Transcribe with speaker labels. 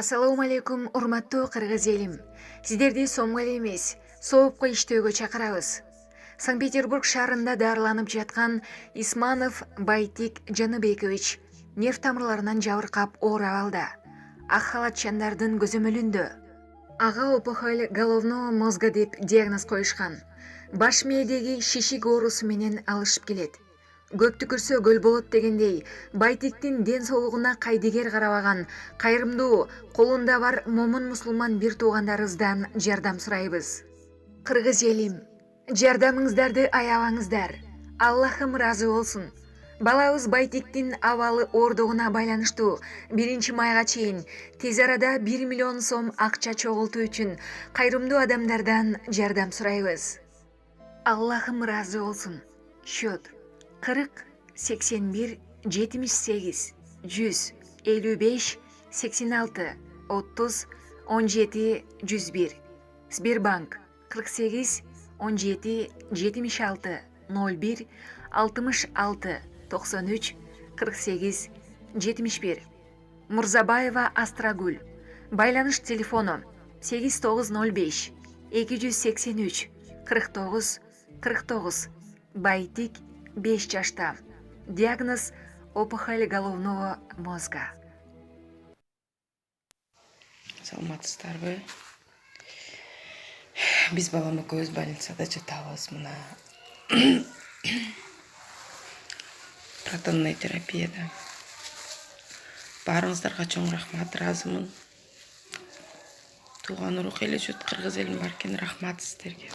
Speaker 1: Ассаламу алейкум, урматтуу кыргыз элим. Сиздерди сомго эмес, соопко иштөөгө чакырабыз. Санкт-Петербург шаарында дарыланып жаткан Исманов Байтик Жаныбекович нерв тамырларынан жабыркап оор абалда. Ак халатчандардын көзөмөлүндө. Ага опухоль головного мозга деп диагноз коюшкан. Баш мээдеги шишик оорусу менен алышып келет. Көптү көрсө көл болот дегендей, Байтиктин ден соолугуна кайдыгер карабаган кайрымдуу колунда бар момун мусулман бир туугандарыбыздан жардам сурайбыз. Кыргыз элим, жардамыңыздарды аябаңыздар. Аллахым ыраазы болсун. Балабыз Байтиктин абалы оордугуна байланыштуу 1-майга чейин тез арада 1 миллион сом акча чогултуу үчүн кайрымдуу адамдардан жардам сурайбыз. Аллахым ыраазы болсун. Счет 40 81 78 155 86 30 17 101. Сбербанк 48 17 76 01 66 93 48 71. Мурзабаева Астрагүл. Байланыш телефону 8905 283 49 49. Байтик 5 жашта. Диагноз опухоль головного мозга.
Speaker 2: Саламатсыздарбы? Биз балам экөөбүз больницада жатабыз. Мына протонный терапияда. Баарыңыздарга чоң рахмат, ыраазымын. Тууган урук эле жут кыргыз элим бар экен, рахмат сиздерге.